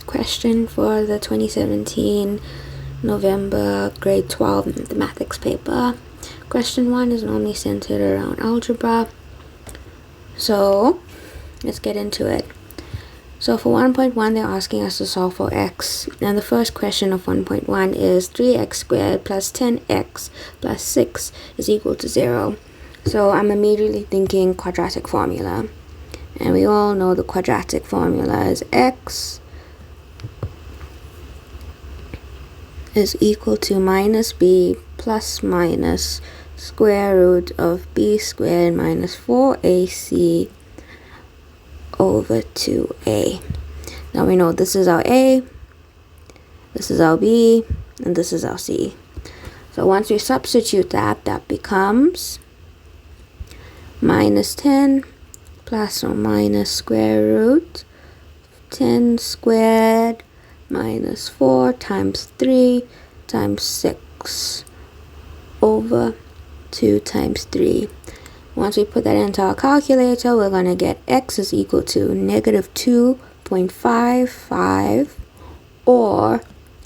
question for the 2017 November grade 12 mathematics paper. Question 1 is normally centered around algebra. So let's get into it. So for 1.1 they're asking us to solve for x, and the first question of 1.1 is 3x squared plus 10x plus 6 is equal to 0. So I'm immediately thinking quadratic formula, and we all know the quadratic formula is x is equal to minus b plus minus square root of b squared minus 4ac over 2a. Now we know this is our a, this is our b, and this is our c. So once we substitute that, that becomes minus 10 plus or minus square root 10 squared minus 4 times 3 times 6 over 2 times 3. Once we put that into our calculator, we're going to get x is equal to negative 2.55, or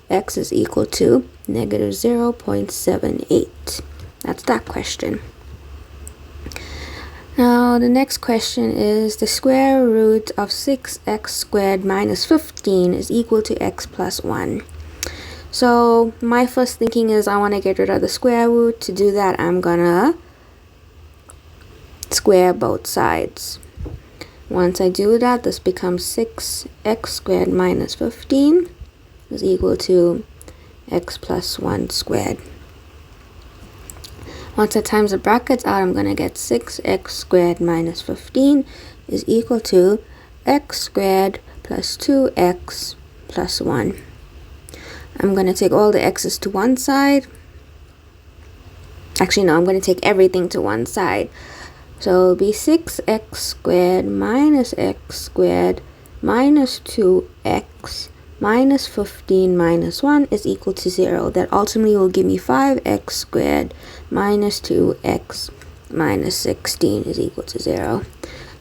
x is equal to negative 0.78. That's that question. Now the next question is the square root of 6x squared minus 15 is equal to x plus 1. So my first thinking is I want to get rid of the square root. To do that, I'm gonna square both sides. Once I do that, this becomes 6x squared minus 15 is equal to x plus 1 squared. Once I times the brackets out, I'm going to get 6x squared minus 15 is equal to x squared plus 2x plus 1. I'm going to take all the x's to one side. Actually, no, I'm going to take everything to one side. So it'll be 6x squared minus x squared minus 2x minus 15 minus 1 is equal to 0. That ultimately will give me 5x squared minus 2x minus 16 is equal to 0.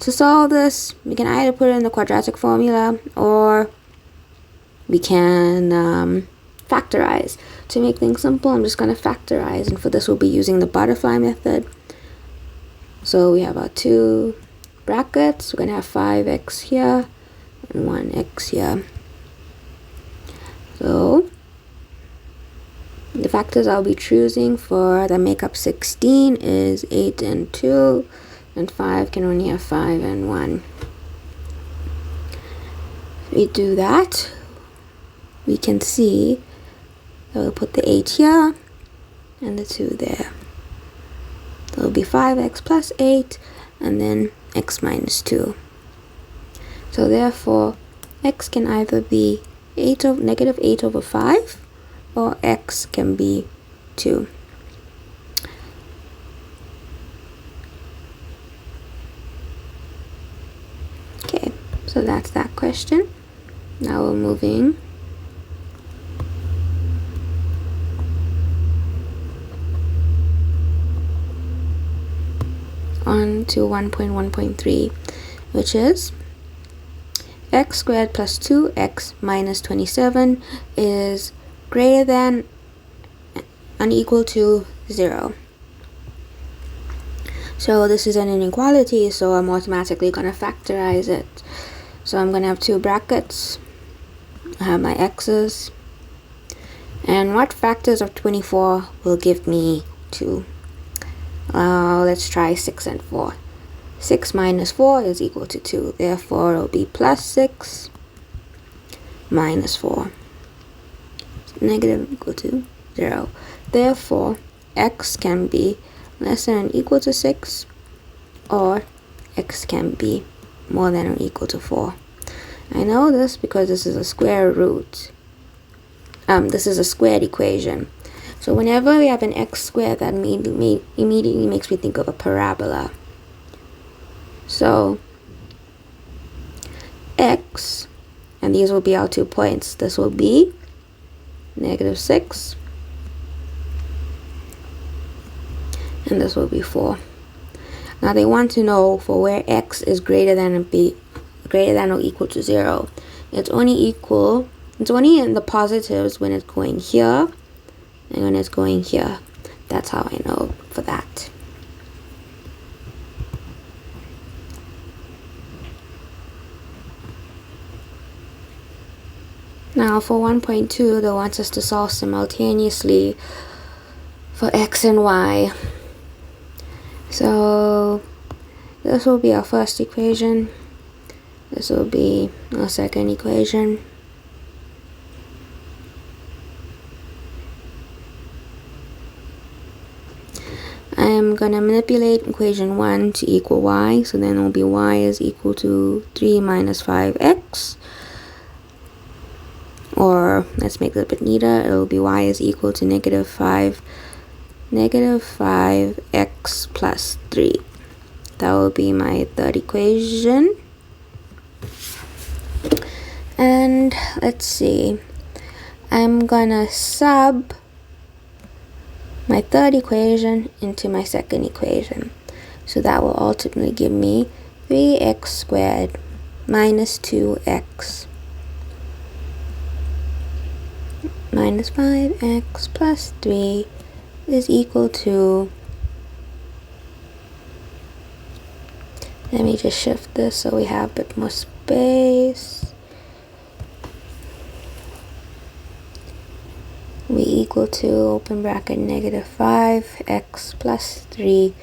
To solve this, we can either put it in the quadratic formula, or we can factorize. To make things simple, I'm just going to factorize, and for this we'll be using the butterfly method. So we have our two brackets. We're going to have 5x here and 1x here. So the factors I'll be choosing for that make up 16 is 8 and 2, and 5 can only have 5 and 1. If we do that, we can see that we'll put the 8 here and the 2 there. So it'll be 5x plus 8 and then x minus 2. So therefore x can either be negative 8 over 5, or x can be 2. Okay, so that's that question. Now we're moving on to 1.1.3, which is x squared plus 2x minus 27 is greater than and equal to 0. So this is an inequality, so I'm automatically going to factorize it. So I'm going to have two brackets. I have my x's. And what factors of 24 will give me 2? Let's try 6 and 4. 6 minus 4 is equal to 2. Therefore, it will be plus 6 minus 4. Negative equal to 0. Therefore, x can be less than or equal to 6, or x can be more than or equal to 4. I know this because this is a square root. This is a squared equation. So whenever we have an x squared, that immediately makes me think of a parabola. So x, and these will be our 2 points. This will be negative 6, and this will be 4. Now they want to know for where x is greater than or equal to 0. it's only in the positives when it's going here and when it's going here. That's how I know for that. Now for 1.2, they want us to solve simultaneously for x and y. So this will be our first equation. This will be our second equation. I am going to manipulate equation 1 to equal y. So then it will be y is equal to 3 minus 5x. Or let's make it a bit neater. It will be y is equal to negative 5x plus 3. That will be my third equation. And let's see. I'm gonna sub my third equation into my second equation. So that will ultimately give me 3x squared minus 2x minus 5x plus 3 is equal to, let me just shift this so we have a bit more space. We equal to, open bracket, negative 5x plus 3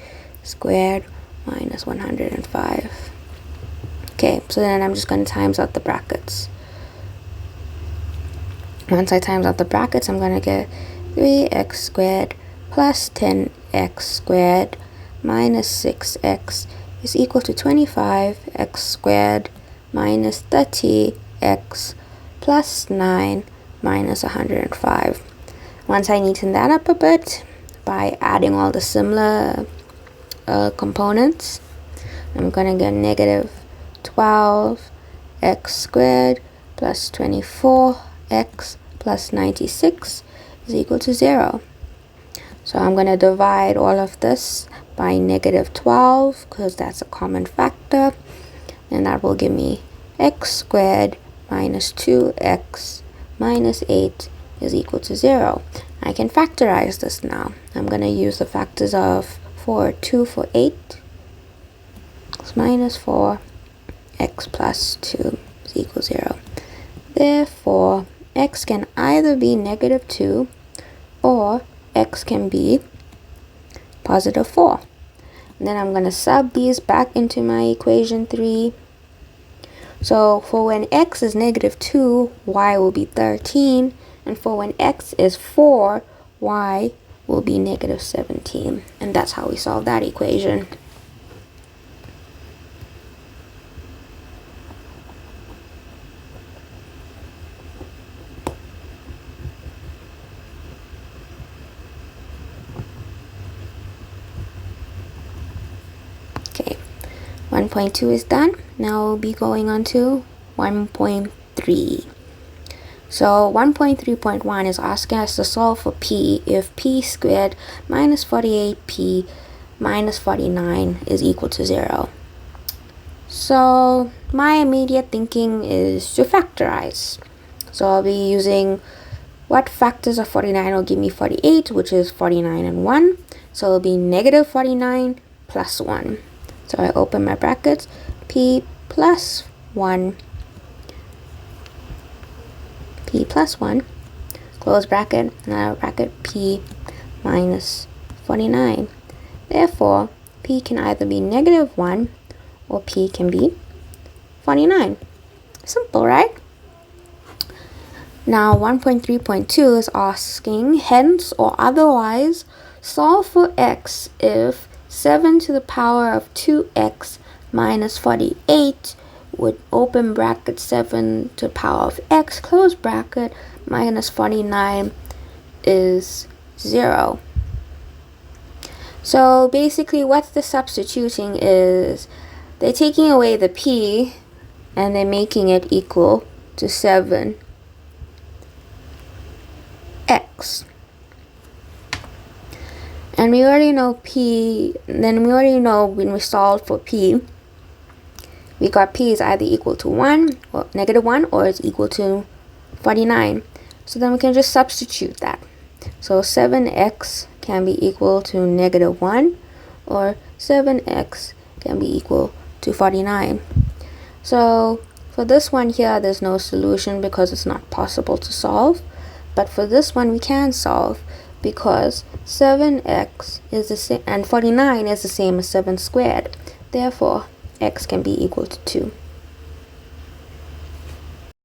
squared minus 105. Okay, so then I'm just going to times out the brackets. Once I times out the brackets, I'm going to get 3x squared plus 10x squared minus 6x is equal to 25x squared minus 30x plus 9 minus 105. Once I neaten that up a bit by adding all the similar components, I'm going to get negative 12x squared plus 24x plus 96 is equal to 0. So I'm going to divide all of this by negative 12 because that's a common factor, and that will give me x squared minus 2x minus 8 is equal to 0. I can factorize this now. I'm going to use the factors of 2 for 8. It's minus 4 x plus 2 is equal to 0. Therefore, x can either be negative 2 or x can be positive 4. And then I'm going to sub these back into my equation 3. So for when x is negative 2, y will be 13. And for when x is 4, y will be negative 17. And that's how we solve that equation. Okay, 1.2 is done. Now we'll be going on to 1.3. So 1.3.1 is asking us to solve for p if p squared minus 48p minus 49 is equal to 0. So my immediate thinking is to factorize. So I'll be using what factors of 49 will give me 48, which is 49 and 1. So it'll be negative 49 plus 1. So I open my brackets, p plus 1, p plus 1, close bracket, now bracket, p minus 49. Therefore, p can either be negative 1 or p can be 49. Simple, right? Now 1.3.2 is asking, hence or otherwise, solve for x if 7 to the power of 2x minus 48 would open bracket 7 to the power of x, close bracket, minus 49 is 0. So basically what they're substituting is they're taking away the p and they're making it equal to 7x. And we already know p, then we already know when we solve for p we got p is either equal to 1 or -1 or it's equal to 49. So then we can just substitute that. So 7x can be equal to -1 or 7x can be equal to 49. So for this one here, there's no solution because it's not possible to solve. But for this one, we can solve because 7x is the same and 49 is the same as 7 squared. Therefore, x can be equal to 2.